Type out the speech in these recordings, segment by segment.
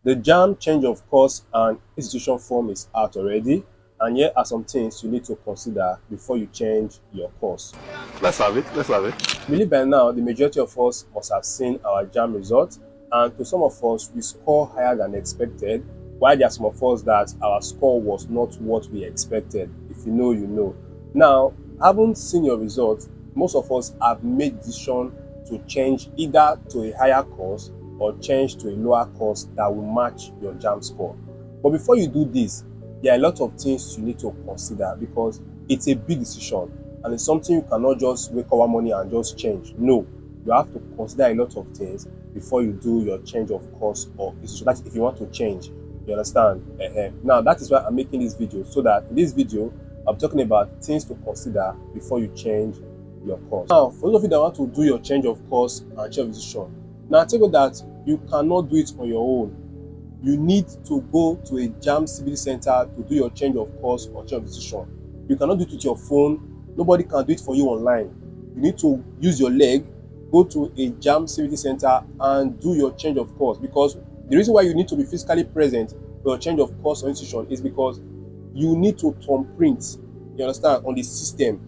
The JAM change of course and institution form is out already, and here are some things you need to consider before you change your course. Let's have it. Let's have it. I believe by now the majority of us must have seen our JAM results, and to some of us we score higher than expected, while there are some of us that our score was not what we expected. If you know, you know. Now, having seen your results, most of us have made decision to change either to a higher course or change to a lower course that will match your JAM score. But before you do this, there are a lot of things you need to consider because it's a big decision and it's something you cannot just wake up one morning and just change. No, you have to consider a lot of things before you do your change of course or institution. That's if you want to change. You understand? Now, that is why I'm making this video, so that in this video, I'm talking about things to consider before you change your course. Now, for those of you that want to do your change of course and change of institution, now take note that you cannot do it on your own. You need to go to a JAM CBT center to do your change of course or change of institution. You cannot do it with your phone. Nobody can do it for you online. You need to use your leg, go to a JAM CBT center and do your change of course, because the reason why you need to be physically present for your change of course or institution is because you need to thumbprint, you understand, on the system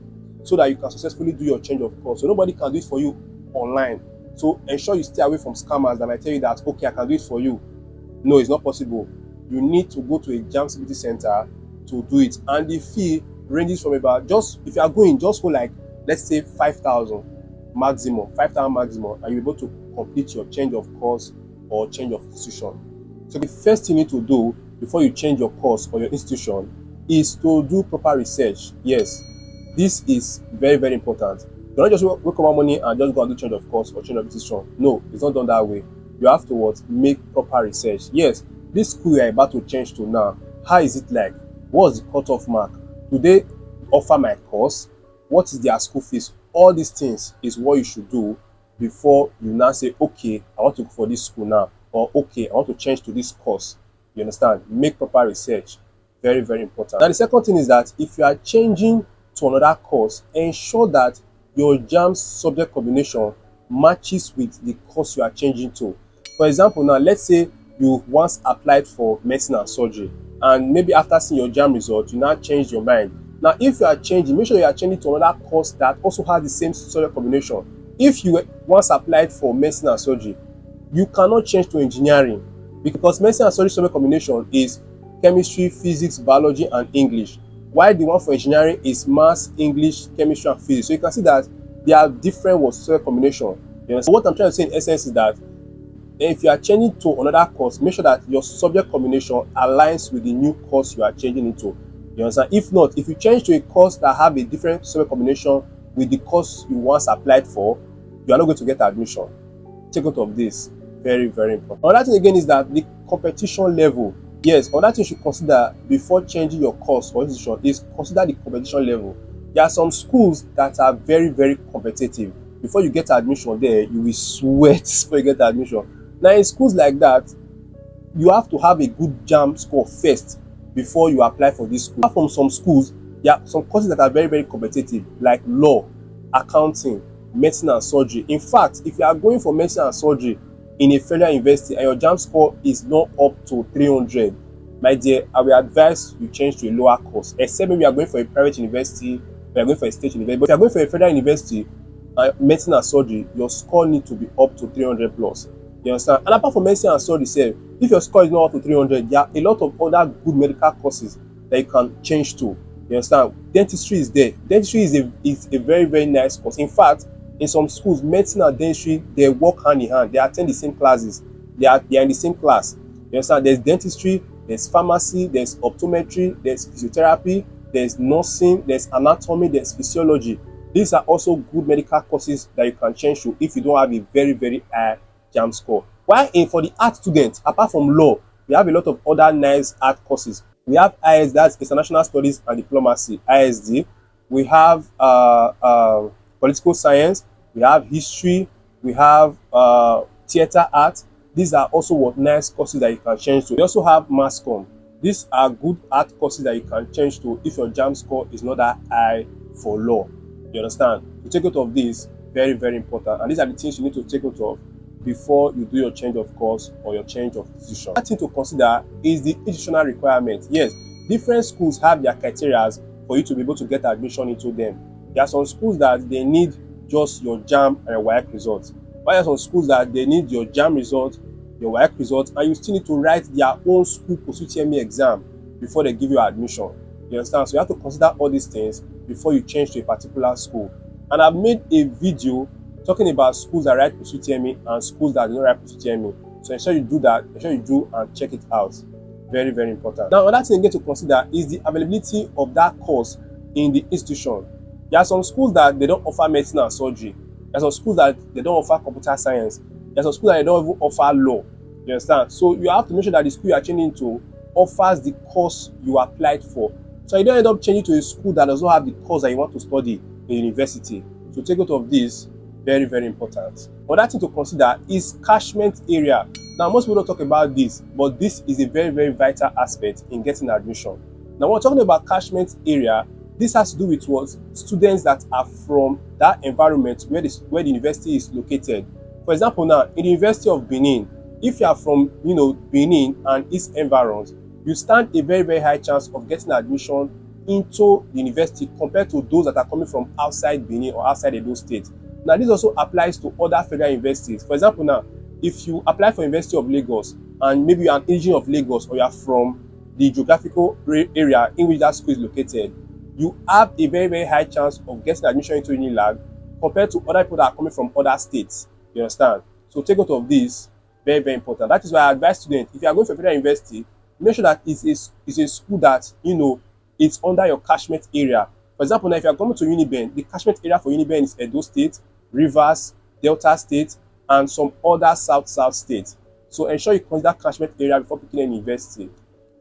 so that you can successfully do your change of course. So nobody can do it for you online. So ensure you stay away from scammers that might tell you that, okay, I can do it for you. No, it's not possible. You need to go to a JAM CBT center to do it. And the fee ranges from about, just if you are going, just go like, let's say 5,000 maximum, 5,000 maximum, and you're able to complete your change of course or change of institution. So the first thing you need to do before you change your course or your institution is to do proper research. Yes, this is very, very important. You don't just wake up one morning and just go and do change of course or change of institution. No, it's not done that way. You have to what? Make proper research. Yes, this school you are about to change to now, how is it like? What's the cutoff mark? Do they offer my course? What is their school fees? All these things is what you should do before you now say, okay, I want to go for this school now, or okay, I want to change to this course. You understand? Make proper research. Very, very important. Now, the second thing is that if you are changing to another course, ensure that your JAM subject combination matches with the course you are changing to. For example, now let's say you once applied for medicine and surgery, and maybe after seeing your JAM result, you now change your mind. Now, if you are changing, make sure you are changing to another course that also has the same subject combination. If you once applied for medicine and surgery, you cannot change to engineering because medicine and surgery subject combination is chemistry, physics, biology, and English, while the one for engineering is maths, English, chemistry, and physics. So you can see that they are different subject combination. So what I'm trying to say in essence is that if you are changing to another course, make sure that your subject combination aligns with the new course you are changing into. You understand? If not, if you change to a course that have a different subject combination with the course you once applied for, you are not going to get admission. Take note of this. Very, very important. Another thing again is that the competition level. Yes, another thing you should consider before changing your course or institution is consider the competition level. There are some schools that are very, very competitive. Before you get admission there, you will sweat before you get admission. Now, in schools like that, you have to have a good JAM score first before you apply for this school. Apart from some schools, there are some courses that are very, very competitive, like law, accounting, medicine and surgery. In fact, if you are going for medicine and surgery in a federal university and your JAM score is not up to 300, my dear, I will advise you change to a lower course, except maybe you are going for a private university, you are going for a state university. But if you are going for a federal university, medicine and surgery, your score needs to be up to 300 plus. You understand? And apart from medicine and surgery, if your score is not up to 300, there are a lot of other good medical courses that you can change to. You understand? Dentistry is there. Dentistry is a very, very nice course. In fact, in some schools, medicine and dentistry, they work hand in hand. They attend the same classes. They are in the same class. You understand? There's dentistry, there's pharmacy, there's optometry, there's physiotherapy, there's nursing, there's anatomy, there's physiology. These are also good medical courses that you can change to if you don't have a very, very high JAM score. While for the art students, apart from law, we have a lot of other nice art courses. We have IS, that's International Studies and Diplomacy, ISD. We have political science. We have history. We have theater art. These are also what nice courses that you can change to. We also have mass comm. These are good art courses that you can change to if your JAM score is not that high for law. You understand? To take note of this, very, very important. And these are the things you need to take note of before you do your change of course or your change of decision. Another thing to consider is the institutional requirement. Yes, different schools have their criteria for you to be able to get admission into them. There are some schools that they need just your JAMB and your WAEC results. While there are some schools that they need your JAMB result, your WAEC result, and you still need to write their own school post-UTME exam before they give you admission. You understand? So you have to consider all these things before you change to a particular school. And I've made a video talking about schools that write post-UTME and schools that do not write post-UTME. So ensure you do that, ensure you do and check it out. Very, very important. Now, another thing again to consider is the availability of that course in the institution. There are some schools that they don't offer medicine and surgery. There are some schools that they don't offer computer science. There are some schools that they don't even offer law. You understand? So you have to make sure that the school you are changing to offers the course you applied for. So you don't end up changing to a school that does not have the course that you want to study in university. So take note of this. Very, very important. Another thing to consider is catchment area. Now, most people don't talk about this, but this is a very, very vital aspect in getting admission. Now, when we're talking about catchment area, this has to do with what students that are from that environment where the university is located. For example, now in the University of Benin, if you are from Benin and its environs, you stand a very, very high chance of getting admission into the university compared to those that are coming from outside Benin or outside Edo State. Now, this also applies to other federal universities. For example, now, if you apply for University of Lagos and maybe you're an indigene of Lagos or you are from the geographical area in which that school is located, you have a very, very high chance of getting admission into Unilag compared to other people that are coming from other states. You understand? So take note of this. Very, very important. That is why I advise students, if you are going for a federal university, make sure that it's a school that, it's under your catchment area. For example, now if you are coming to Uniben, the catchment area for Uniben is Edo State, Rivers, Delta State, and some other South states. So ensure you consider catchment area before picking any university.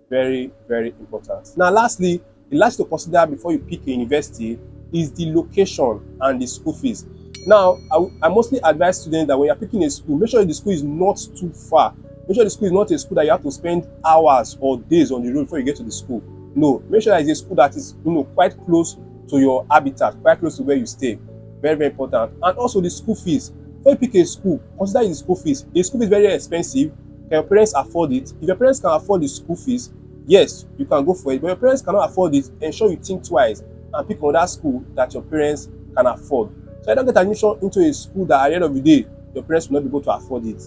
Very, very important. Now, lastly, the last to consider before you pick a university is the location and the school fees. Now, I mostly advise students that when you're picking a school, make sure the school is not too far. Make sure the school is not a school that you have to spend hours or days on the road before you get to the school. No, make sure that it's a school that is quite close to your habitat, quite close to where you stay. Very, very important. And also the school fees. Before you pick a school, consider the school fees. The school fees is very expensive. Can your parents afford it? If your parents can afford the school fees, yes, you can go for it. But your parents cannot afford it, ensure you think twice and pick another school that your parents can afford. So I don't get admission into a school that at the end of the day, your parents will not be able to afford it.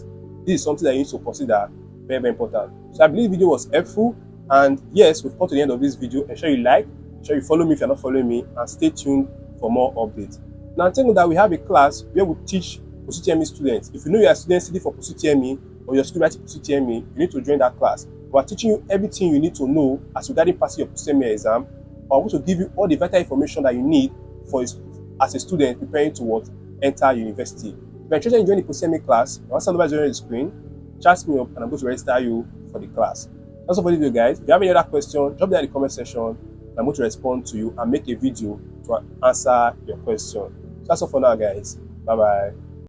This is something that you need to consider. Very, very important. So I believe the video was helpful. And yes, we've come to the end of this video. Ensure you like, ensure you follow me if you're not following me, and stay tuned for more updates. Now, take note that we have a class where we teach post-UTME students. If you know you are a student studying for post-UTME or your school writing post-UTME, you need to join that class. We are teaching you everything you need to know as regarding passing your post-UTME exam. I want to give you all the vital information that you need as a student preparing to enter university. If you're interested in joining the post-UTME class, you want to over on the screen, chat me up and I'm going to register you for the class. That's all for the video, guys. If you have any other question, drop them in the comment section. I'm going to respond to you and make a video to answer your question. So that's all for now, guys. Bye-bye.